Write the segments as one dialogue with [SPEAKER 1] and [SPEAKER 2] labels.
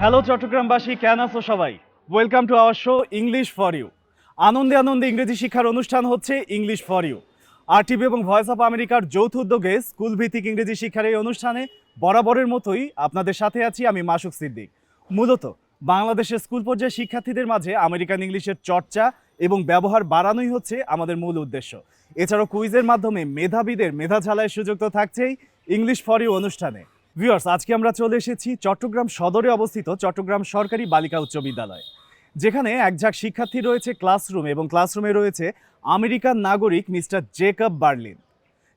[SPEAKER 1] Hello চট্টগ্রামবাসী, কেন আছো সবাই? Welcome to our show English for you. আনন্দে আনন্দে ইংরেজি শিক্ষার অনুষ্ঠান হচ্ছে ইংলিশ ফর ইউ। RTV এবং ভয়েস অফ আমেরিকার যৌথ উদ্যোগে স্কুল ভিত্তিক ইংরেজি শিক্ষার এই অনুষ্ঠানে বরাবরের মতোই আপনাদের সাথে আছি আমি মাসুক সিদ্দিক। মূলত বাংলাদেশের স্কুল পর্যায়ে শিক্ষার্থীদের মাঝে আমেরিকান ইংলিশের চর্চা এবং ব্যবহার বাড়ানোই হচ্ছে আমাদের মূল উদ্দেশ্য। এছাড়াও কুইজের মাধ্যমে মেধাবীদের মেধা ঝালাইয়ের সুযোগ তো থাকছেই ইংলিশ ফর ইউ অনুষ্ঠানে। ভিউয়ার্স, আজকে আমরা চলে এসেছি চট্টগ্রাম সদরে অবস্থিত চট্টগ্রাম সরকারি বালিকা উচ্চ বিদ্যালয়, যেখানে একঝাঁক শিক্ষার্থী রয়েছে ক্লাসরুম এবং ক্লাসরুমে রয়েছে আমেরিকান নাগরিক মিস্টার জেকব বার্লিন।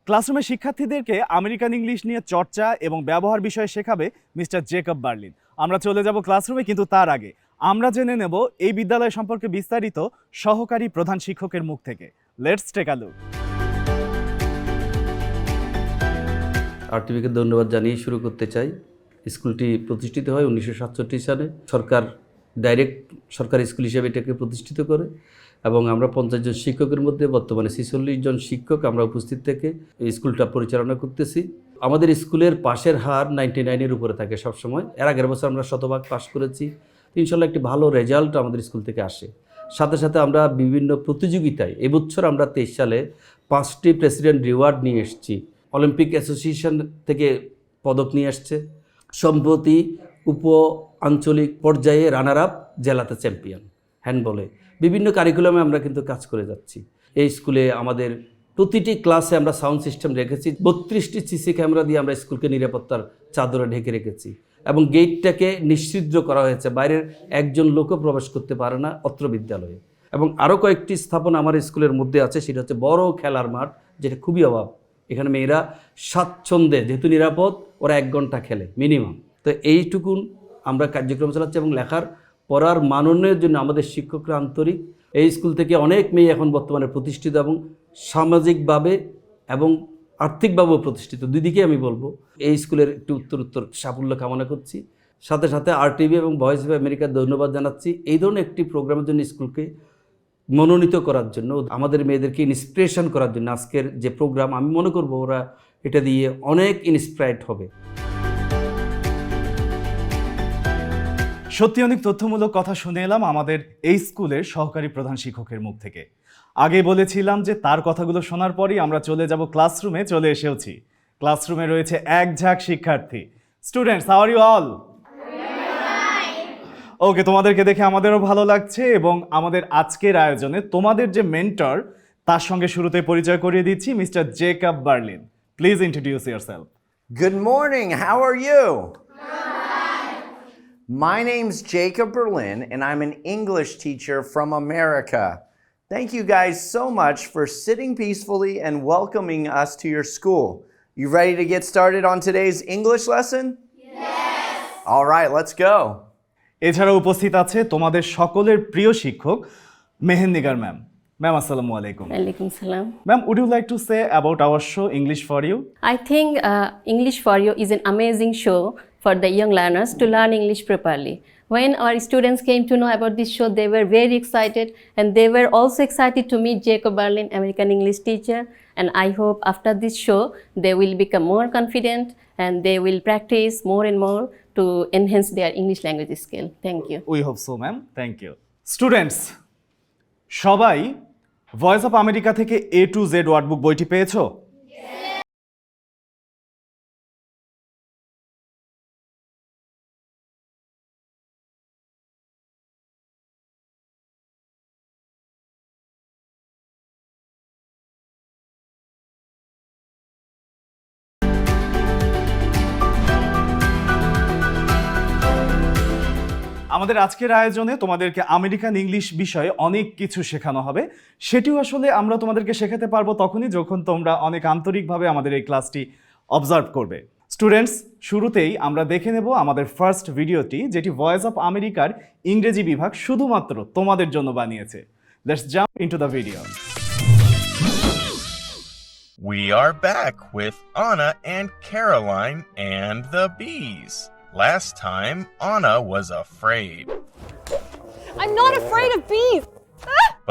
[SPEAKER 1] ক্লাসরুমে শিক্ষার্থীদেরকে আমেরিকান ইংলিশ নিয়ে চর্চা এবং ব্যবহার বিষয়ে শেখাবে মিস্টার জেকব বার্লিন। আমরা চলে যাব ক্লাসরুমে, কিন্তু তার আগে আমরা জেনে নেব এই বিদ্যালয় সম্পর্কে বিস্তারিত সহকারী প্রধান শিক্ষকের মুখ থেকে। Let's take a look.
[SPEAKER 2] RTVকে ধন্যবাদ জানিয়ে শুরু করতে চাই। স্কুলটি প্রতিষ্ঠিত হয় 1967 সালে। সরকার ডাইরেক্ট সরকারি স্কুল হিসেবে এটাকে প্রতিষ্ঠিত করে এবং আমরা 50 জন শিক্ষকের মধ্যে বর্তমানে 46 জন শিক্ষক আমরা উপস্থিত থেকে এই স্কুলটা পরিচালনা করতেছি। আমাদের স্কুলের পাশের হার 99-এর উপরে থাকে সবসময়। এর আগের বছর আমরা শতভাগ পাস করেছি। ইনশাল্লাহ একটি ভালো রেজাল্ট আমাদের স্কুল থেকে আসে। সাথে সাথে আমরা বিভিন্ন প্রতিযোগিতায় এবছর আমরা 23 সালে 5টি প্রেসিডেন্ট রিওয়ার্ড নিয়ে এসেছি। অলিম্পিক অ্যাসোসিয়েশন থেকে পদক নিয়ে আসছে। সম্প্রতি উপ আঞ্চলিক পর্যায়ে রানার আপ, জেলাতে চ্যাম্পিয়ন হ্যান্ডবলে। বিভিন্ন কারিকুলামে আমরা কিন্তু কাজ করে যাচ্ছি। এই স্কুলে আমাদের প্রতিটি ক্লাসে আমরা সাউন্ড সিস্টেম রেখেছি। 32টি সিসি ক্যামেরা দিয়ে আমরা স্কুলকে নিরাপত্তার চাদরে ঢেকে রেখেছি এবং গেটটাকে নিষিদ্ধ করা হয়েছে। বাইরের একজন লোকও প্রবেশ করতে পারে না অত্র বিদ্যালয়ে। এবং আরও কয়েকটি স্থাপনা আমার স্কুলের মধ্যে আছে, সেটা হচ্ছে বড় খেলার মাঠ, যেটা খুবই অভাব। এখানে মেয়েরা স্বাচ্ছন্দ্যে, যেহেতু নিরাপদ, ওরা 1 ঘন্টা খেলে মিনিমাম। তো এইটুকুন আমরা কার্যক্রম চালাচ্ছি এবং লেখার পড়ার মান উন্নয়নের জন্য আমাদের শিক্ষকরা আন্তরিক। এই স্কুল থেকে অনেক মেয়ে এখন বর্তমানে প্রতিষ্ঠিত এবং সামাজিকভাবে এবং আর্থিকভাবেও প্রতিষ্ঠিত, দুই দিকে আমি বলবো। এই স্কুলের একটু উত্তর সাফল্য কামনা করছি। সাথে সাথে RTV এবং ভয়েস অফ আমেরিকার ধন্যবাদ জানাচ্ছি এই ধরনের একটি প্রোগ্রামের জন্য, স্কুলকে মনোনীত করার জন্য, আমাদের মেয়েদেরকে ইন্সপিরেশন করার জন্য। আজকের যে প্রোগ্রাম, আমি মনে করব ওরা এটা দিয়ে অনেক ইন্সপায়ার্ড হবে।
[SPEAKER 1] সত্যি অনেক তথ্যমূলক কথা শুনে এলাম আমাদের এই স্কুলের সহকারী প্রধান শিক্ষকের মুখ থেকে। আগে বলেছিলাম যে তার কথাগুলো শোনার পরই আমরা চলে যাব ক্লাসরুমে। চলে এসেছি। ক্লাসরুমে রয়েছে একঝাঁক শিক্ষার্থী। Students, how are you all? Okay, তোমাদেরকে দেখে আমাদেরও ভালো লাগছে এবং আমাদের আজকের আয়োজনে তোমাদের যে মেন্টর, তার সঙ্গে শুরুতে পরিচয় করিয়ে দিচ্ছি, mister Jacob Berlin. Please introduce yourself.
[SPEAKER 3] Good morning, how are you? My name's Jacob Berlin, and I'm an English teacher from America. Thank you guys so much for sitting peacefully and welcoming us to your school. You ready to get started on today's English lesson? Yes! All right, let's go.
[SPEAKER 1] এছাড়া উপস্থিত আছে তোমাদের সকলের প্রিয় শিক্ষক মেহেন্দিগার ma'am. Ma'am, আসসালামু আলাইকুম।
[SPEAKER 4] Walaikum salam.
[SPEAKER 1] Ma'am, would you like to say about our show English for You?
[SPEAKER 4] I think English for You is an amazing show for the young learners to learn English properly. When our students came to know about this show, they were very excited, and they were also excited to meet Jacob Berlin, American English teacher. And I hope after this show, they will become more confident and they will practice more and more to enhance their English language skill. Thank you.
[SPEAKER 1] We hope so, ma'am. Thank you. Students, সবাই voice of America থেকে A to Z ওয়ার্ডবুক বইটি পেয়েছো? আমাদের আজকের আয়োজনে তোমাদেরকে American English বিষয়ে অনেক কিছু শেখানো হবে। সেটিও আসলে আমরা তোমাদেরকে শেখাতে পারবো তখনই যখন তোমরা অনেক আন্তরিকভাবে আমাদের এই ক্লাসটি অবজার্ভ করবে। স্টুডেন্টস, শুরুতেই আমরা দেখে নেব আমাদের ফার্স্ট ভিডিওটি, যেটি ভয়েস অফ আমেরিকার ইংরেজি বিভাগ শুধুমাত্র তোমাদের জন্য বানিয়েছে। Let's jump into the video.
[SPEAKER 5] We are back with Anna and Caroline and the bees. Last time, Anna was afraid.
[SPEAKER 6] I'm not afraid of bees.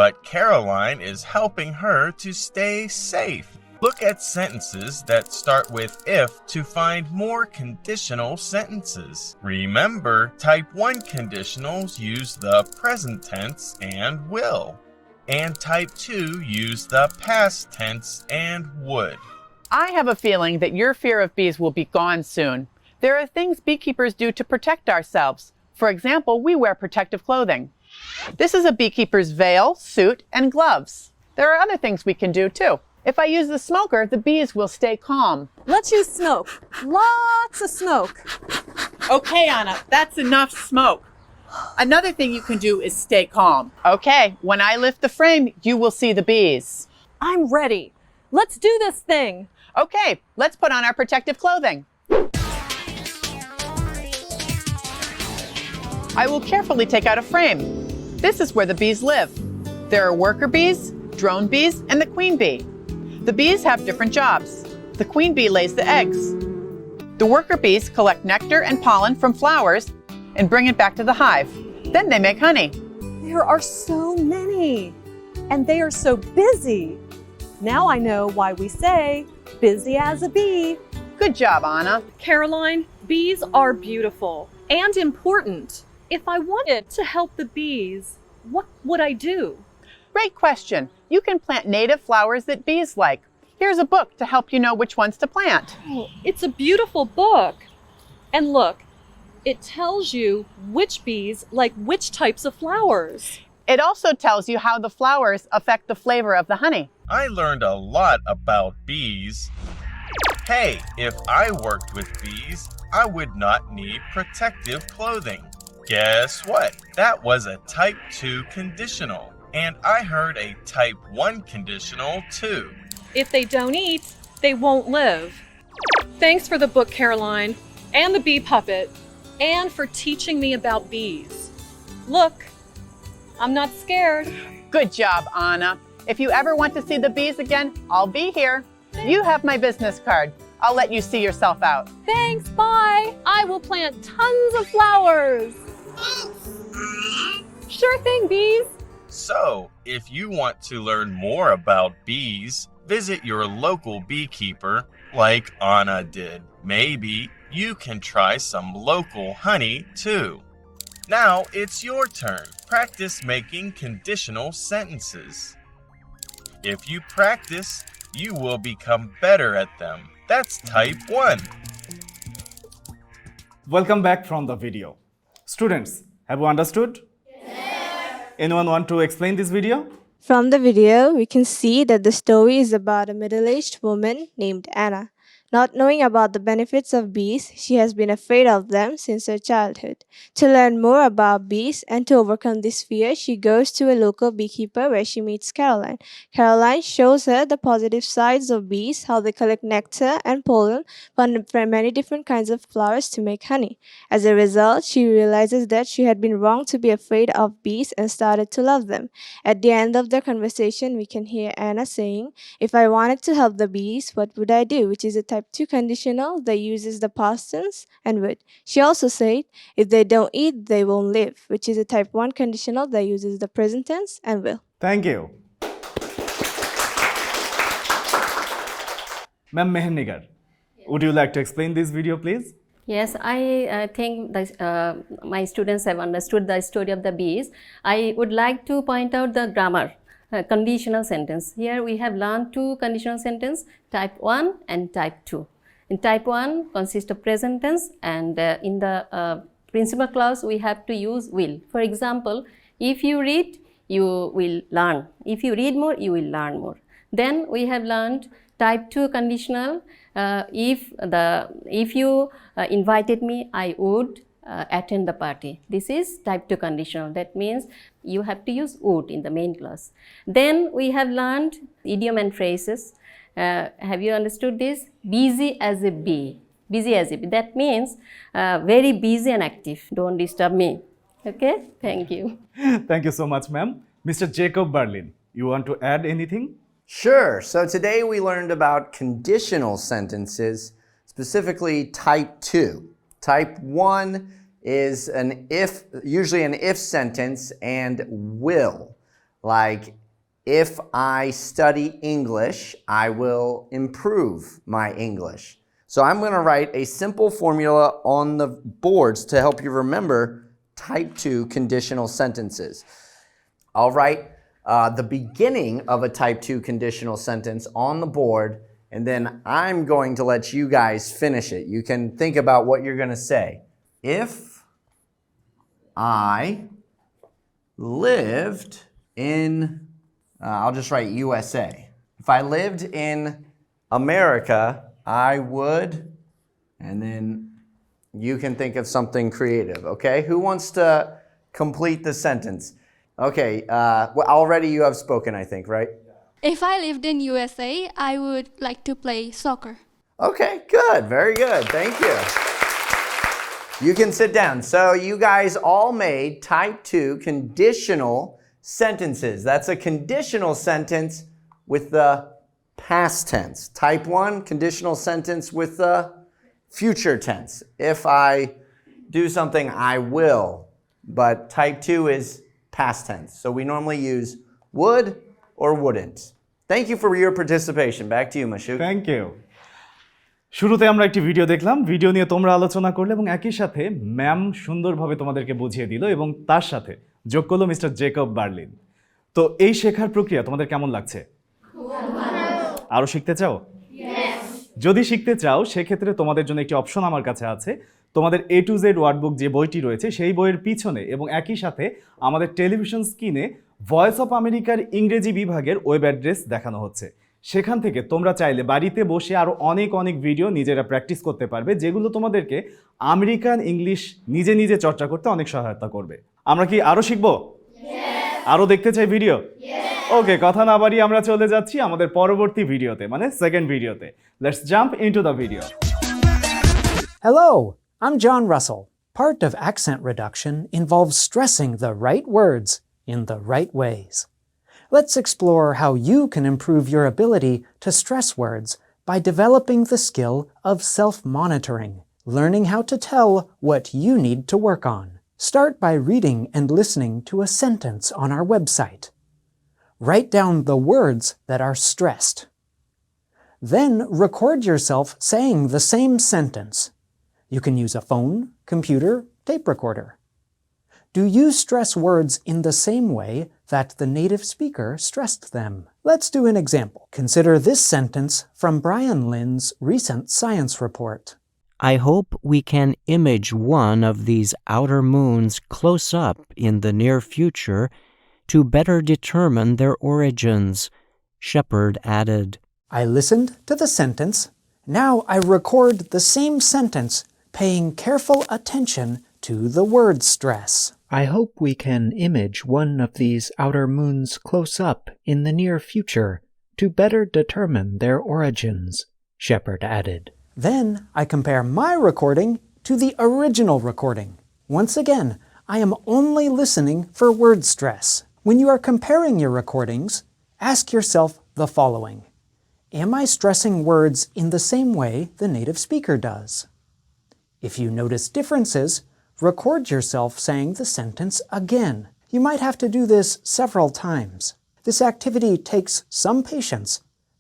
[SPEAKER 5] But Caroline is helping her to stay safe. Look at sentences that start with if to find more conditional sentences. Remember, type 1 conditionals use the present tense and will, and type 2 use the past tense and would.
[SPEAKER 7] I have a feeling that your fear of bees will be gone soon. There are things beekeepers do to protect ourselves. For example, we wear protective clothing. This is a beekeeper's veil, suit, and gloves. There are other things we can do too. If I use the smoker, the bees will stay calm.
[SPEAKER 6] Let's use smoke. Lots of smoke.
[SPEAKER 7] Okay, Anna, that's enough smoke. Another thing you can do is stay calm. Okay, when I lift the frame, you will see the bees.
[SPEAKER 6] I'm ready. Let's do this thing.
[SPEAKER 7] Okay, let's put on our protective clothing. I will carefully take out a frame. This is where the bees live. There are worker bees, drone bees, and the queen bee. The bees have different jobs. The queen bee lays the eggs. The worker bees collect nectar and pollen from flowers and bring it back to the hive. Then they make honey.
[SPEAKER 6] There are so many, and they are so busy. Now I know why we say, busy as a bee.
[SPEAKER 7] Good job, Anna.
[SPEAKER 8] Caroline, bees are beautiful and important. If I wanted to help the bees, what would I do?
[SPEAKER 7] Great question. You can plant native flowers that bees like. Here's a book to help you know which ones to plant.
[SPEAKER 8] Oh, it's a beautiful book. And look, it tells you which bees like which types of flowers.
[SPEAKER 7] It also tells you how the flowers affect the flavor of the honey.
[SPEAKER 5] I learned a lot about bees. Hey, if I worked with bees, I would not need protective clothing. Guess what? That was a type 2 conditional. And I heard a type 1 conditional too.
[SPEAKER 8] If they don't eat, they won't live. Thanks for the book, Caroline, and the bee puppet, and for teaching me about bees. Look, I'm not scared.
[SPEAKER 7] Good job, Anna. If you ever want to see the bees again, I'll be here. You have my business card. I'll let you see yourself out.
[SPEAKER 6] Thanks, bye. I will plant tons of flowers. Sure thing, bees.
[SPEAKER 5] So, if you want to learn more about bees, visit your local beekeeper like Anna did. Maybe you can try some local honey too. Now it's your turn. Practice making conditional sentences. If you practice, you will become better at them. That's type 1.
[SPEAKER 1] Welcome back from the video. Students, have you understood? Yes. Anyone want to explain this video?
[SPEAKER 9] From the video, we can see that the story is about a middle-aged woman named Anna. Not knowing about the benefits of bees, she has been afraid of them since her childhood. To learn more about bees and to overcome this fear, she goes to a local beekeeper where she meets Caroline. Caroline shows her the positive sides of bees, how they collect nectar and pollen from many different kinds of flowers to make honey. As a result, she realizes that she had been wrong to be afraid of bees and started to love them. At the end of their conversation, we can hear Anna saying, "If I wanted to help the bees, what would I do?" which is a type 2 conditional that uses the past tense and would. She also said, "If they don't eat, they won't live," which is a type 1 conditional that uses the present tense and will.
[SPEAKER 1] Thank you. Ma'am Mehennigar, would you like to explain this video, please?
[SPEAKER 4] Yes, I think my students have understood the story of the bees. I would like to point out the grammar. Conditional sentence. Here we have learned two conditional sentence, type 1 and type 2. In type 1 consists of present tense, and in the principal clause we have to use will. For example, if you read, you will learn. If you read more, you will learn more. Then we have learned type 2 conditional. If you invited me, I would attend the party. This is type 2 conditional. That means you have to use would in the main clause. Then we have learned idiom and phrases. Have you understood this? Busy as a bee. Busy as a bee. That means very busy and active. Don't disturb me. Okay? Thank you.
[SPEAKER 1] Thank you so much, ma'am. Mr. Jacob Berlin, you want to add anything?
[SPEAKER 3] Sure. So today we learned about conditional sentences, specifically type 2. Type 1 is usually an if sentence and will, like If I study English, I will improve my English. So I'm going to write a simple formula on the boards to help you remember type 2 conditional sentences. I'll write the beginning of a type 2 conditional sentence on the board, and then I'm going to let you guys finish it. You can think about what you're going to say. If I lived in, I'll just write USA. If I lived in America, I would, and then you can think of something creative, okay? Who wants to complete the sentence? Okay, well, already you have spoken, I think, right?
[SPEAKER 10] If I lived in USA, I would like to play soccer.
[SPEAKER 3] Okay, good, very good, thank you. You can sit down. So you guys all made type 2 conditional sentences. That's a conditional sentence with the past tense. Type 1, conditional sentence with the future tense. If I do something, I will. But type 2 is past tense. So we normally use would or wouldn't. Thank you for your participation. Back to you, Mashuk.
[SPEAKER 1] Thank you. শুরুতে আমরা একটি video দেখলাম, video নিয়ে তোমরা আলোচনা করলে এবং একই সাথে ম্যাম সুন্দরভাবে তোমাদেরকে বুঝিয়ে দিল এবং তার সাথে যোগ করলো মিস্টার জেকব বার্লিন। তো এই শেখার প্রক্রিয়া তোমাদের কেমন লাগছে? আরও শিখতে চাও? যদি শিখতে চাও সেক্ষেত্রে তোমাদের জন্য একটি অপশন আমার কাছে আছে। তোমাদের A to Z ওয়ার্ডবুক যে বইটি রয়েছে সেই বইয়ের পিছনে এবং একই সাথে আমাদের টেলিভিশন স্ক্রিনে ভয়েস অফ আমেরিকার ইংরেজি বিভাগের ওয়েব অ্যাড্রেস দেখানো হচ্ছে। সেখান থেকে তোমরা চাইলে বাড়িতে বসে আরও অনেক ভিডিও নিজেরা প্র্যাকটিস করতে পারবে, যেগুলো তোমাদেরকে আমেরিকান ইংলিশ নিজে নিজে চর্চা করতে অনেক সহায়তা করবে। আমরা কি আরও শিখবো? আরও দেখতে চাই ভিডিও? ওকে, কথা না বাড়িয়ে আমরা চলে যাচ্ছি আমাদের পরবর্তী ভিডিওতে, মানে সেকেন্ড ভিডিওতে। Let's jump into the video.
[SPEAKER 11] Hello, I'm John Russell. Part of accent reduction involves stressing the right words in the right ways. Let's explore how you can improve your ability to stress words by developing the skill of self-monitoring, learning how to tell what you need to work on. Start by reading and listening to a sentence on our website. Write down the words that are stressed. Then record yourself saying the same sentence. You can use a phone, computer, tape recorder. Do you stress words in the same way that the native speaker stressed them? Let's do an example. Consider this sentence from Brian Lynn's recent science report.
[SPEAKER 12] I hope we can image one of these outer moons close up in the near future to better determine their origins, Shepard added.
[SPEAKER 11] I listened to the sentence. Now I record the same sentence, paying careful attention to the word stress. I hope we can image one of these outer moons close up in the near future to better determine their origins, Shepard added. Then I compare my recording to the original recording. Once again, I am only listening for word stress. When you are comparing your recordings, ask yourself the following. Am I stressing words in the same way the native speaker does? If you notice differences, record yourself saying the sentence again. You might have to do this several times. This activity takes some patience,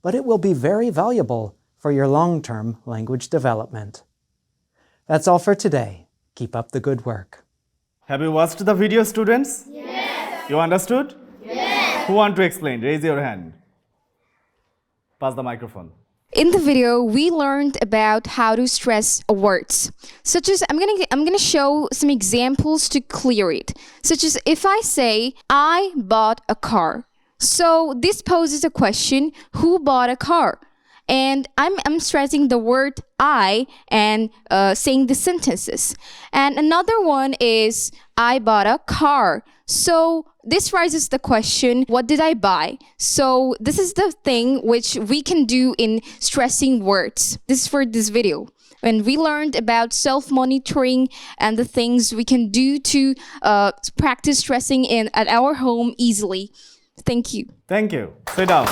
[SPEAKER 11] but it will be very valuable for your long-term language development. That's all for today. Keep up the good work.
[SPEAKER 1] Have you watched the video, students? Yes. You understood? Yes. Who want to explain? Raise your hand. Pass the microphone.
[SPEAKER 13] In the video, we learned about how to stress words, such as I'm gonna show some examples to clear it. Such as if I say, I bought a car. So this poses a question, who bought a car? And I'm stressing the word I and saying the sentences. And another one is, I bought a car. So this raises the question, what did I buy? So this is the thing which we can do in stressing words. This is for this video. And we learned about self-monitoring and the things we can do to practice stressing at our home easily. Thank you.
[SPEAKER 1] Thank you. Sit down.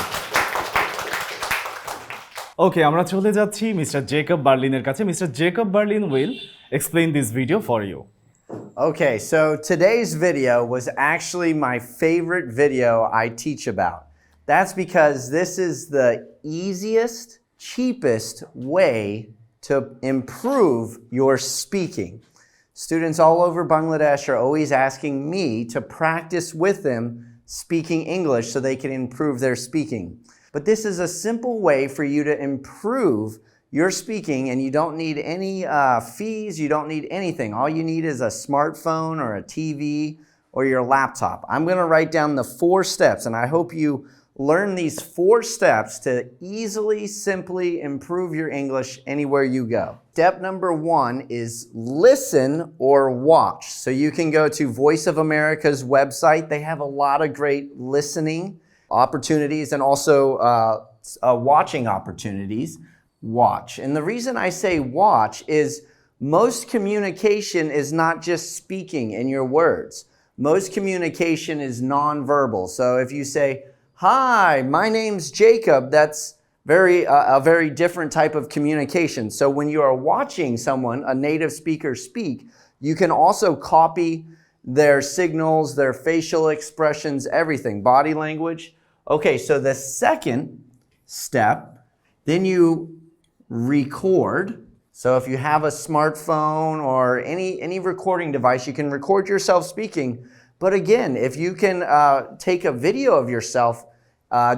[SPEAKER 1] Okay, আমরা চলে যাচ্ছি mister Jacob বার্লিনের কাছে। Mister Jacob Berlin will explain this video for you.
[SPEAKER 3] Okay, so today's video was actually my favorite video I teach about. That's because this is the easiest, cheapest way to improve your speaking. Students all over Bangladesh are always asking me to practice with them speaking English so they can improve their speaking. But this is a simple way for you to improve your speaking, and you don't need any fees, you don't need anything. All you need is a smartphone or a TV or your laptop. I'm going to write down the 4 steps, and I hope you learn these 4 steps to easily, simply improve your English anywhere you go. Step number 1 is listen or watch. So you can go to Voice of America's website. They have a lot of great listening opportunities and also watching opportunities. Watch. And the reason I say watch is most communication is not just speaking in your words. Most communication is nonverbal. So if you say, "Hi, my name's Jacob," that's a very different type of communication. So when you are watching someone, a native speaker, speak, you can also copy their signals, their facial expressions, everything, body language. Okay, so the second step, then you record. So if you have a smartphone or any recording device, you can record yourself speaking. But again, if you can take a video of yourself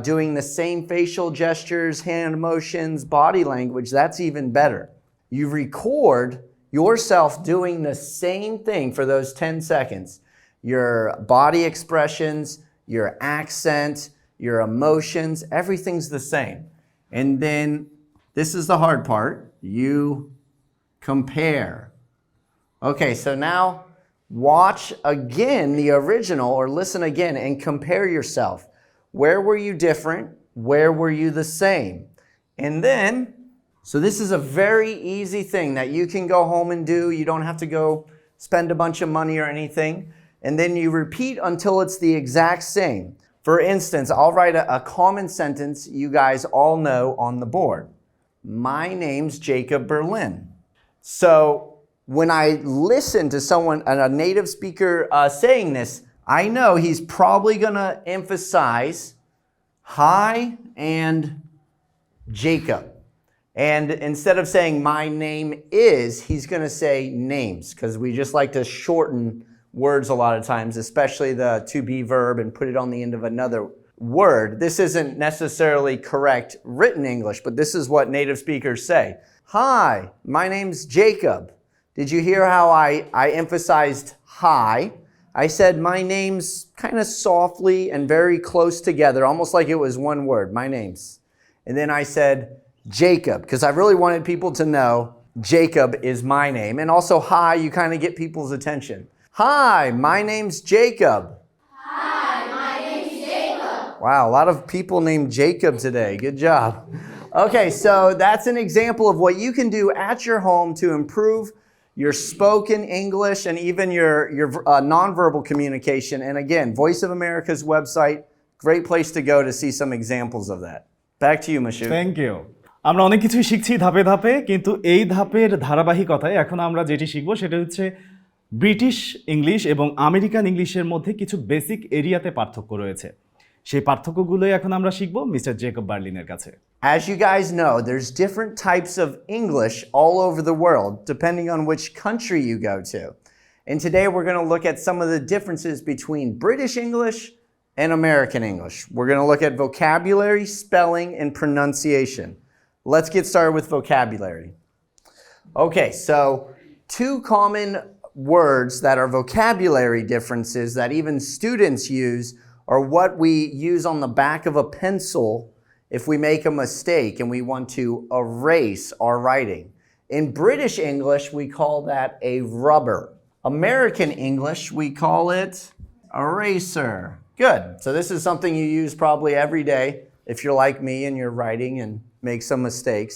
[SPEAKER 3] doing the same facial gestures, hand motions, body language, that's even better. You record yourself doing the same thing for those 10 seconds. Your body expressions, your accent, your emotions, everything's the same. And then this is the hard part. You compare. Okay, so now watch again the original or listen again and compare yourself. Where were you different? Where were you the same? And then, so this is a very easy thing that you can go home and do. You don't have to go spend a bunch of money or anything. And then you repeat until it's the exact same. For instance, I'll write a common sentence you guys all know on the board. My name's Jacob Berlin. So when I listen to someone, a native speaker saying this, I know he's probably going to emphasize hi and Jacob. And instead of saying my name is, he's going to say names, because we just like to shorten words a lot of times, especially the to be verb, and put it on the end of another word. This isn't necessarily correct written English, but this is what native speakers say. Hi, my name's Jacob. Did you hear how I emphasized hi? I said my name's kind of softly and very close together, almost like it was one word, my name's. And then I said Jacob, because I really wanted people to know Jacob is my name. And also hi, you kind of get people's attention. Hi, my name's Jacob.
[SPEAKER 14] Hi, my name's Jacob.
[SPEAKER 3] Wow, a lot of people named Jacob today. Good job. Okay, so that's an example of what you can do at your home to improve your spoken English and even your nonverbal communication. And again, Voice of America's website, great place to go to see some examples of that. Back to you, Mashu.
[SPEAKER 1] Thank you. আমরা অনেক কিছুই শিখছি ধাপে ধাপে, কিন্তু এই ধাপের ধারাবাহিকতায় এখন আমরা যেটি শিখব সেটা হচ্ছে ব্রিটিশ ইংলিশ এবং আমেরিকান ইংলিশের মধ্যে কিছু বেসিক এরিয়াতে পার্থক্য রয়েছে। সেই পার্থক্যগুলোই এখন আমরা শিখব মিস্টার জেকব বার্লিনের কাছে।
[SPEAKER 3] As you guys know, there's different types of English all over the world, depending on which country you go to. And today we're going to look at some of the differences between British English and American English. We're going to look at vocabulary, spelling, and pronunciation. Let's get started with vocabulary. Okay, so 2 common words that are vocabulary differences that even students use are what we use on the back of a pencil if we make a mistake and we want to erase our writing. In British English, we call that a rubber. American English, we call it eraser. Good. So this is something you use probably every day if you're like me and you're writing and make some mistakes.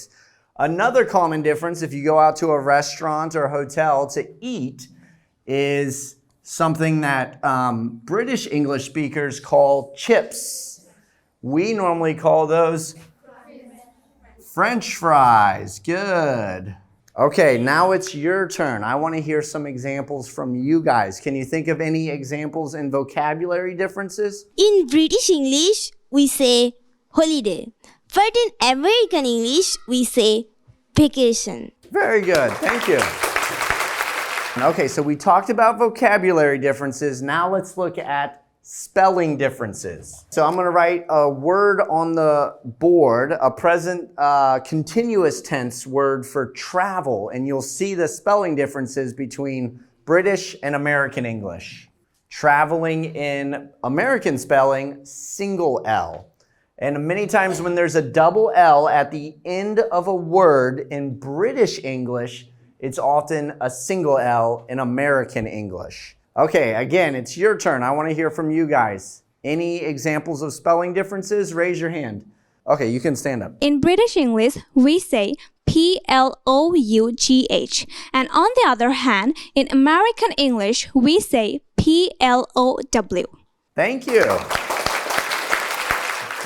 [SPEAKER 3] Another common difference if you go out to a restaurant or a hotel to eat is something that British English speakers call chips. We normally call those French fries. Good. Okay, now it's your turn. I want to hear some examples from you guys. Can you think of any examples in vocabulary differences?
[SPEAKER 15] In British English, we say holiday. But in American English, we say vacation.
[SPEAKER 3] Very good. Thank you. Okay, so we talked about vocabulary differences. Now let's look at spelling differences. So I'm going to write a word on the board, a present continuous tense word for travel, and you'll see the spelling differences between British and American English. Traveling in American spelling, single L. And many times when there's a double L at the end of a word in British English, it's often a single L in American English. Okay, again, it's your turn. I want to hear from you guys. Any examples of spelling differences? Raise your hand. Okay, you can stand up.
[SPEAKER 9] In British English, we say Plough, and on the other hand, in American English, we say Plow.
[SPEAKER 3] Thank you.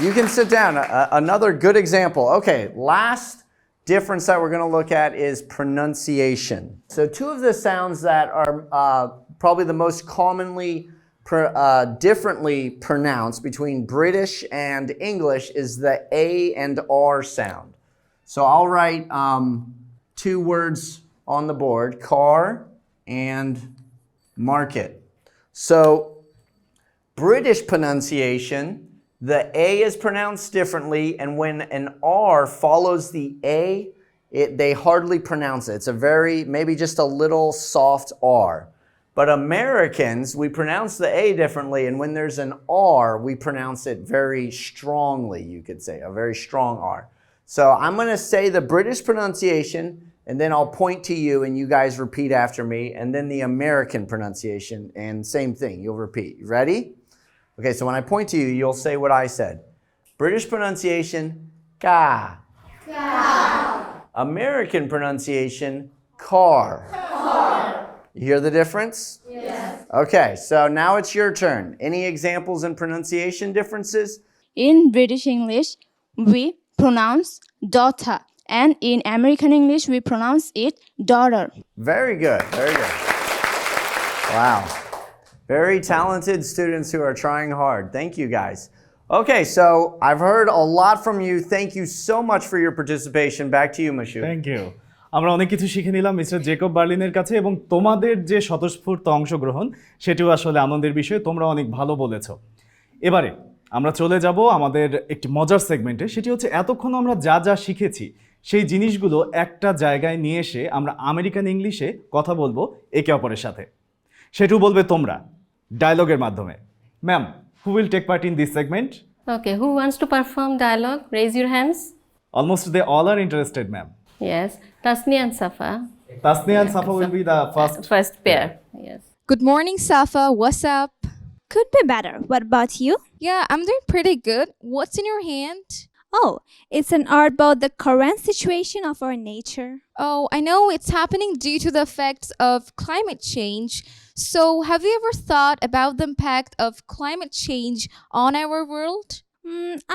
[SPEAKER 3] You can sit down. Another good example. Okay, last difference that we're going to look at is pronunciation. So two of the sounds that are probably the most commonly differently pronounced between British and English is the A and R sound. So I'll write two words on the board, car and market. So British pronunciation, the A is pronounced differently, and when an R follows the A, they hardly pronounce it. It's a maybe just a little soft R. But Americans, we pronounce the A differently, and when there's an R, we pronounce it very strongly, you could say, a very strong R. So I'm going to say the British pronunciation, and then I'll point to you, and you guys repeat after me, and then the American pronunciation, and same thing, you'll repeat. You ready? Okay, so when I point to you, you'll say what I said. British pronunciation, ka. Ka. American pronunciation, car. You hear the difference? Yes. Okay, so now it's your turn. Any examples in pronunciation differences?
[SPEAKER 16] In British English, we pronounce daughter, and in American English, we pronounce it daughter.
[SPEAKER 3] Very good, very good. Wow. Very talented students who are trying hard. Thank you, guys. Okay, so I've heard a lot from you. Thank you so much for your participation. Back to you, Mashu.
[SPEAKER 1] Thank you. আমরা অনেক কিছু শিখে নিলাম mister Jacob বার্লিনের কাছে, এবং তোমাদের যে স্বতঃস্ফূর্ত অংশগ্রহণ সেটিও আসলে আনন্দের বিষয়। তোমরা অনেক ভালো বলেছো। এবারে আমরা চলে যাব আমাদের একটি মজার সেগমেন্টে। সেটি হচ্ছে এতক্ষণ আমরা যা যা শিখেছি সেই জিনিসগুলো একটা জায়গায় নিয়ে এসে আমরা আমেরিকান ইংলিশে কথা বলবো একে অপরের সাথে। সেটিও বলবে তোমরা ডায়লগের মাধ্যমে। Ma'am, who will take part in this segment?
[SPEAKER 4] Okay, who wants to perform dialogue? Raise your hands.
[SPEAKER 1] Almost they all are interested, ma'am.
[SPEAKER 4] Yes, Tasnia and Safa.
[SPEAKER 1] Tasnia and Safa will be the
[SPEAKER 4] first pair. Yes.
[SPEAKER 13] Good morning, Safa. What's up?
[SPEAKER 9] Could be better. What about you?
[SPEAKER 13] Yeah, I'm doing pretty good. What's in your hand?
[SPEAKER 9] Oh, it's an art about the current situation of our nature.
[SPEAKER 13] Oh, I know it's happening due to the effects of climate change. So, have you ever thought about the impact of climate change on our world?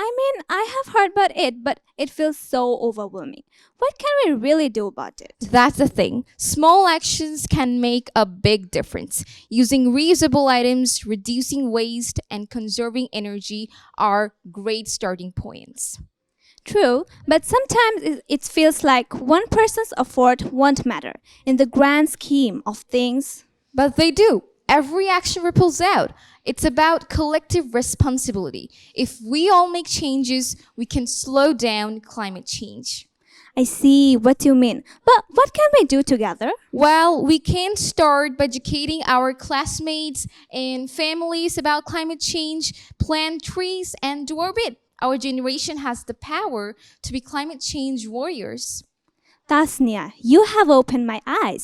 [SPEAKER 9] I mean, I have heard about it, but it feels so overwhelming. What can we really do about it?
[SPEAKER 13] That's the thing. Small actions can make a big difference. Using reusable items, reducing waste, and conserving energy are great starting points.
[SPEAKER 9] True, but sometimes it feels like one person's effort won't matter in the grand scheme of things.
[SPEAKER 13] But they do. Every action ripples out. It's about collective responsibility. If we all make changes, we can slow down climate change.
[SPEAKER 9] I see what you mean. But what can we do together?
[SPEAKER 13] Well, we can start by educating our classmates and families about climate change, plant trees, and do our bit. Our generation has the power to be climate change warriors.
[SPEAKER 9] Tasnia, you have opened my eyes.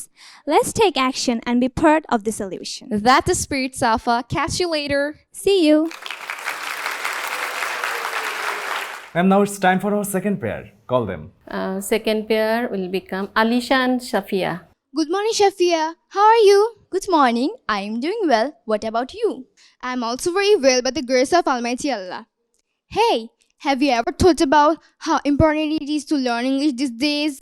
[SPEAKER 9] Let's take action and be part of the solution.
[SPEAKER 13] That's the spirit, Safa. Catch you later.
[SPEAKER 9] See you.
[SPEAKER 1] Ma'am, now it's time for our second pair. Call them.
[SPEAKER 4] Second pair will become Alisha and Shafia.
[SPEAKER 16] Good morning, Shafia. How are you? Good morning. I am doing well. What about you? I am also very well by the grace of Almighty Allah. Hey, have you ever thought about how important it is to learn English these days?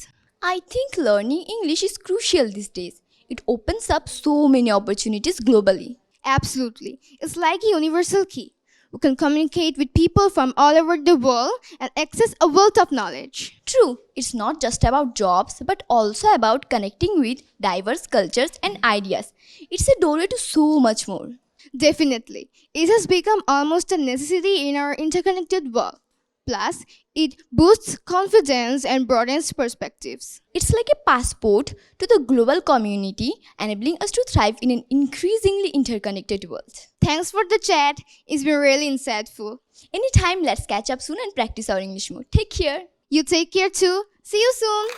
[SPEAKER 16] I think learning English is crucial these days. It opens up so many opportunities globally. Absolutely. It's like a universal key. We can communicate with people from all over the world and access a wealth of knowledge. True, it's not just about jobs, but also about connecting with diverse cultures and ideas. It's a doorway to so much more. Definitely. It has become almost a necessity in our interconnected world. Plus, it boosts confidence and broadens perspectives. It's like a passport to the global community, enabling us to thrive in an increasingly interconnected world. Thanks for the chat. It's been really insightful. Anytime, let's catch up soon and practice our English more. Take care. You take care too. See you soon.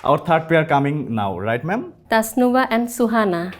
[SPEAKER 1] Our third pair coming now, right, ma'am?
[SPEAKER 4] Tasnuba and Suhana.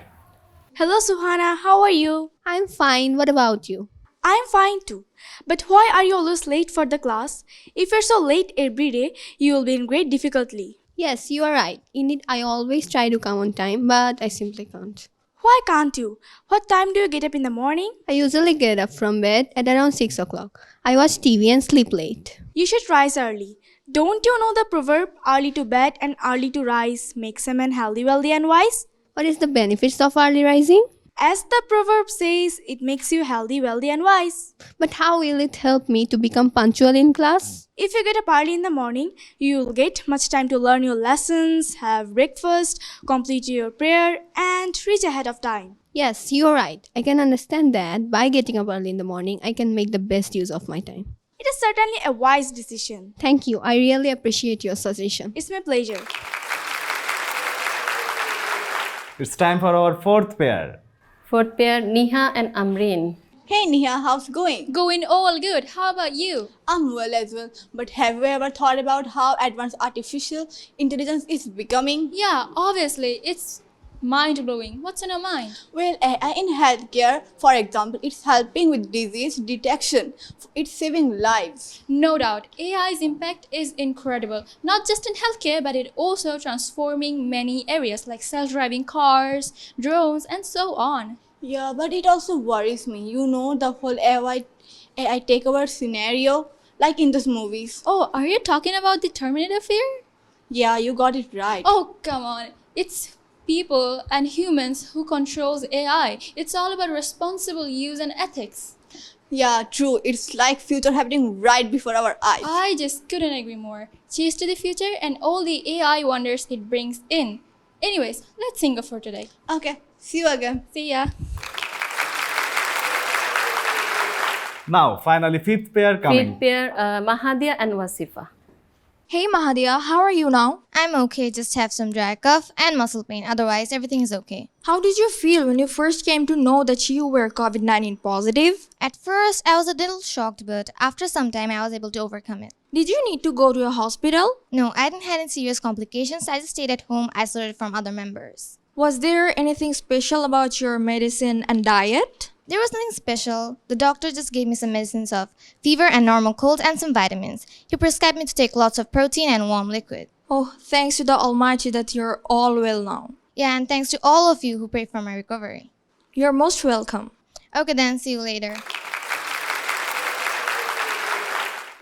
[SPEAKER 17] Hello, Suhana. How are you?
[SPEAKER 9] I'm fine. What about you?
[SPEAKER 17] I'm fine too. But why are you always late for the class? If you're so late every day, you will be in great difficulty.
[SPEAKER 9] Yes, you are right. Indeed, I always try to come on time, but I simply can't.
[SPEAKER 17] Why can't you? What time do you get up in the morning?
[SPEAKER 9] I usually get up from bed at around 6 o'clock. I watch TV and sleep late.
[SPEAKER 17] You should rise early. Don't you know the proverb, early to bed and early to rise makes a man healthy, wealthy and wise?
[SPEAKER 9] What is the benefits of early rising?
[SPEAKER 17] As the proverb says, it makes you healthy, wealthy and wise.
[SPEAKER 9] But how will it help me to become punctual in class?
[SPEAKER 17] If you get up early in the morning, you will get much time to learn your lessons, have breakfast, complete your prayer and reach ahead of time.
[SPEAKER 9] Yes, you're right. I can understand that by getting up early in the morning, I can make the best use of my time.
[SPEAKER 17] It is certainly a wise decision.
[SPEAKER 9] Thank you. I really appreciate your suggestion.
[SPEAKER 17] It's my pleasure.
[SPEAKER 1] It's time for our fourth pair.
[SPEAKER 4] Fourth pair, Niha and Amreen.
[SPEAKER 18] Hey Niha, how's it going?
[SPEAKER 10] Going all good. How about you?
[SPEAKER 18] I'm well as well. But have you ever thought about how advanced artificial intelligence is becoming?
[SPEAKER 10] Yeah, obviously. It's mind-blowing. What's in your mind?
[SPEAKER 18] Well, AI in healthcare, for example, it's helping with disease detection. It's saving lives.
[SPEAKER 10] No doubt. AI's impact is incredible. Not just in healthcare, but it also transforming many areas like self-driving cars, drones, and so on.
[SPEAKER 18] Yeah, but it also worries me. You know, the whole AI takeover scenario, like in those movies.
[SPEAKER 10] Oh, are you talking about the Terminator fear?
[SPEAKER 18] Yeah, you got it right.
[SPEAKER 10] Oh, come on. It's people and humans who controls AI. It's all about responsible use and ethics.
[SPEAKER 18] Yeah, true. It's like future happening right before our eyes.
[SPEAKER 10] I just couldn't agree more. Cheers to the future and all the AI wonders it brings in. Anyways, let's sing for today.
[SPEAKER 18] Okay, see you again.
[SPEAKER 10] See ya.
[SPEAKER 1] Now, finally, fifth pair coming.
[SPEAKER 4] Fifth pair, Mahadia and Wasifa.
[SPEAKER 16] Hey Mahadia, how are you now? I'm okay, just have some dry cough and muscle pain. Otherwise, everything is okay.
[SPEAKER 17] How did you feel when you first came to know that you were COVID-19 positive?
[SPEAKER 16] At first, I was a little shocked, but after some time, I was able to overcome it.
[SPEAKER 17] Did you need to go to a hospital?
[SPEAKER 16] No, I didn't have any serious complications. I just stayed at home, isolated from other members.
[SPEAKER 17] Was there anything special about your medicine and diet?
[SPEAKER 16] There was nothing special. The doctor just gave me some medicines of fever and normal cold and some vitamins. He prescribed me to take lots of protein and warm liquid.
[SPEAKER 17] Oh, thanks to the Almighty that you're all well now.
[SPEAKER 16] Yeah, and thanks to all of you who prayed for my recovery.
[SPEAKER 17] You're most welcome.
[SPEAKER 16] Okay then, see you later.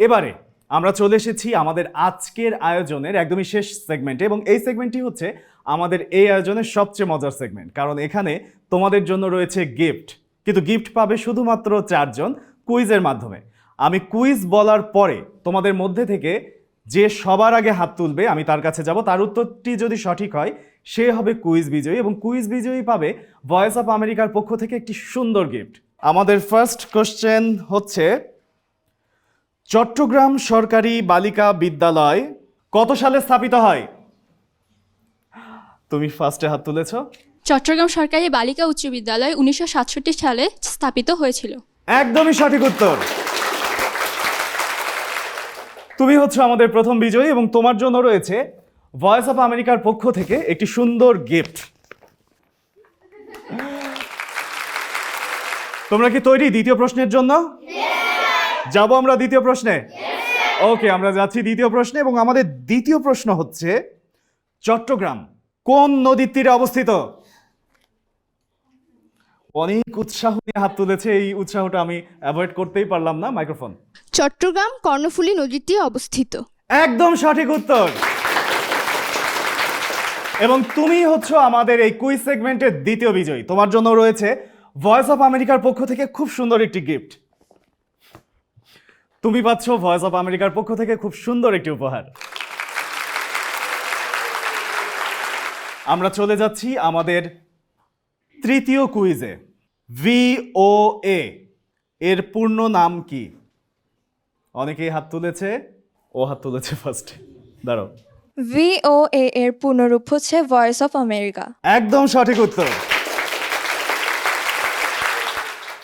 [SPEAKER 1] এবারে আমরা চলে এসেছি আমাদের আজকের আয়োজনের একদমই শেষ সেগমেন্টে এবং এই সেগমেন্টটি হচ্ছে আমাদের এই আয়োজনের সবচেয়ে মজার সেগমেন্ট কারণ এখানে তোমাদের জন্য রয়েছে গিফট কিন্তু গিফট পাবে শুধুমাত্র 4 জন কুইজের মাধ্যমে আমি কুইজ বলার পরে তোমাদের মধ্যে থেকে যে সবার আগে হাত তুলবে আমি তার কাছে যাব তার উত্তরটি যদি সঠিক হয় সে হবে কুইজ বিজয়ী এবং কুইজ বিজয়ী পাবে ভয়েস অফ আমেরিকার পক্ষ থেকে একটি সুন্দর গিফট আমাদের ফার্স্ট কোশ্চেন হচ্ছে চট্টগ্রাম সরকারি বালিকা বিদ্যালয় কত সালে স্থাপিত হয় তুমি ফার্স্টে হাত তুলেছো
[SPEAKER 10] চট্টগ্রাম সরকারি বালিকা উচ্চ বিদ্যালয় 1967 সালে স্থাপিত হয়েছিল
[SPEAKER 1] একদমই সঠিক উত্তর তুমি হচ্ছে আমাদের প্রথম বিজয়ী এবং তোমার জন্য রয়েছে ভয়েস অফ আমেরিকার পক্ষ থেকে একটি সুন্দর গিফট তোমরা কি তৈরি দ্বিতীয় প্রশ্নের জন্য যাব আমরা দ্বিতীয় প্রশ্নে ওকে আমরা যাচ্ছি দ্বিতীয় প্রশ্নে এবং আমাদের দ্বিতীয় প্রশ্ন হচ্ছে চট্টগ্রাম কোন নদীর তীরে অবস্থিত অনেক উৎসাহ নিয়ে হাত তুলেছে এই উৎসাহটা আমি অ্যাভয়েড করতেই পারলাম না মাইক্রোফোন
[SPEAKER 16] চট্টগ্রাম কর্ণফুলী নদীর তীরে অবস্থিত
[SPEAKER 1] একদম সঠিক উত্তর। এবং তুমি হচ্ছ আমাদের এই কুইজ সেগমেন্টের দ্বিতীয় বিজয়ী। তোমার জন্য রয়েছে ভয়েস অফ আমেরিকার পক্ষ থেকে খুব সুন্দর একটি গিফট। তুমি পাচ্ছ ভয়েস অফ আমেরিকার পক্ষ থেকে খুব সুন্দর একটি উপহার। আমরা চলে যাচ্ছি আমাদের তৃতীয় কুইজে। VOA এর পূর্ণ নাম কি? অনেকেই হাত তুলেছে, ও হাত তুলেছে ফার্স্ট। দাঁড়াও।
[SPEAKER 9] VOA এর পূর্ণরূপ হচ্ছে ভয়েস অফ আমেরিকা।
[SPEAKER 1] একদম সঠিক উত্তর।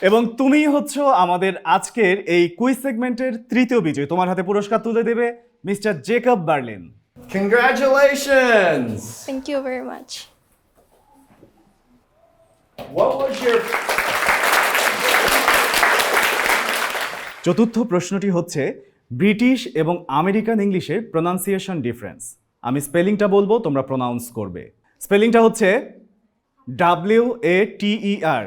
[SPEAKER 1] এবং তুমি হচ্ছ আমাদের আজকের এই কুইজ সেগমেন্টের তৃতীয় বিজয়ী। তোমার হাতে পুরস্কার তুলে দেবে mister Jacob Berlin.
[SPEAKER 3] Congratulations!
[SPEAKER 9] Thank you very much.
[SPEAKER 3] What was your
[SPEAKER 1] চতুর্থ প্রশ্নটি হচ্ছে ব্রিটিশ এবং আমেরিকান ইংলিশের প্রনাউন্সিয়েশন ডিফারেন্স। আমি স্পেলিংটা বলবো, তোমরা প্রনাউন্স করবে। স্পেলিংটা হচ্ছে WATER।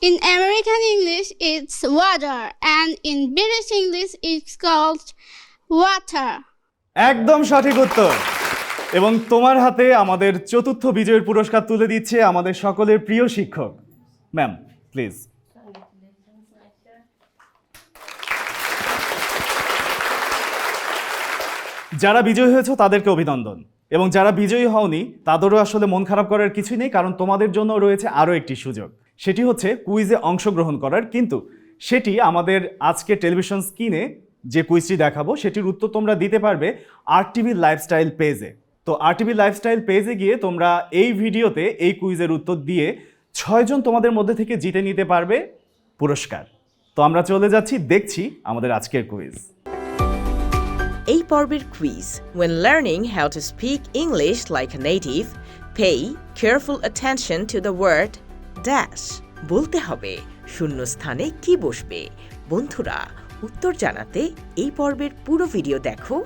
[SPEAKER 14] In American English, it's water, and in British English, it's called water.
[SPEAKER 1] একদম সঠিক উত্তর। এবং তোমার হাতে আমাদের চতুর্থ বিজয়ের পুরস্কার তুলে দিচ্ছে আমাদের সকলের প্রিয় শিক্ষক ম্যাম, প্লিজ। যারা বিজয়ী হয়েছে তাদেরকে অভিনন্দন, এবং যারা বিজয়ী হওনি তাদেরও আসলে মন খারাপ করার কিছুই নেই, কারণ তোমাদের জন্য রয়েছে আরও একটি সুযোগ। সেটি হচ্ছে কুইজে অংশগ্রহণ করার, কিন্তু সেটি আমাদের আজকে টেলিভিশন স্ক্রিনে যে কুইজটি দেখাবো সেটির উত্তর তোমরা দিতে পারবে RTV লাইফস্টাইল পেজে। তো RTV লাইফস্টাইল পেজে গিয়ে তোমরা এই ভিডিওতে এই কুইজের উত্তর দিয়ে 6 জন তোমাদের মধ্যে থেকে জিতে নিতে পারবে পুরস্কার। তো আমরা চলে যাচ্ছি, দেখছি আমাদের আজকের কুইজ।
[SPEAKER 19] এই পর্বের quiz, when learning how to speak English like a native, pay careful attention to the word dash. বলতে হবে শূন্যস্থানে কি বসবে। বন্ধুরা, উত্তর জানাতে এই পর্বের পুরো ভিডিও দেখো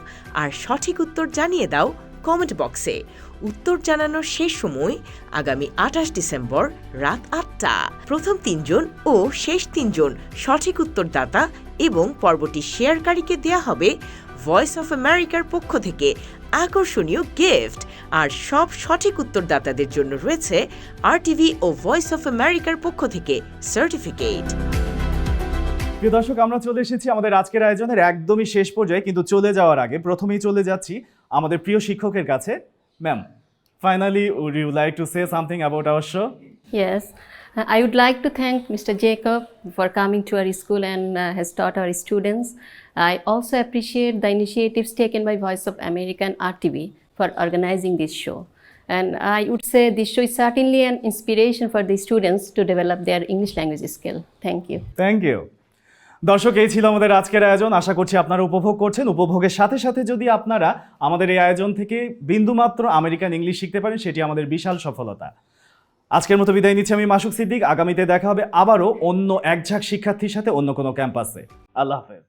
[SPEAKER 19] আর সঠিক উত্তর জানিয়ে দাও কমেন্ট বক্সে। উত্তর জানানোর শেষ সময় আগামী 28 ডিসেম্বর রাত 8টা। প্রথম 3 জন ও শেষ 3 জন সঠিক উত্তরদাতা এবং পর্বটি শেয়ারকারীকে দেয়া হবে ভয়েস অফ আমেরিকার পক্ষ থেকে আকর্ষণীয় গিফট। আর সব সঠিক উত্তরদাতাদের জন্য রয়েছে RTV ও ভয়েস অফ আমেরিকার পক্ষ থেকে সার্টিফিকেট।
[SPEAKER 1] প্রিয় দর্শক, আমরা চলে এসেছি আমাদের আজকের আয়োজনের একদমই শেষ পর্যায়ে, কিন্তু চলে যাওয়ার আগে প্রথমেই চলে যাচ্ছি আমাদের প্রিয় শিক্ষকের কাছে। Ma'am, finally would you like to say something about our show?
[SPEAKER 4] Yes, I would like to thank Mr. Jacob for coming to our school and has taught our students. I also appreciate the initiatives taken by Voice of America and RTV for organizing this show. And I would say this show is certainly an inspiration for the students to develop their English language skill. Thank you.
[SPEAKER 1] Thank you. দর্শক, এই ছিল আমাদের আজকের আয়োজন। আশা করছি আপনারা উপভোগ করছেন। উপভোগের সাথে সাথে যদি আপনারা আমাদের এই আয়োজন থেকে বিন্দুমাত্র আমেরিকান ইংলিশ শিখতে পারেন, সেটি আমাদের বিশাল সফলতা। আজকের মতো বিদায় নিচ্ছি আমি মাসুক সিদ্দিক। আগামীতে দেখা হবে আবারও অন্য এক ঝাঁক শিক্ষার্থীর সাথে অন্য কোনো ক্যাম্পাসে। আল্লাহ হাফেজ।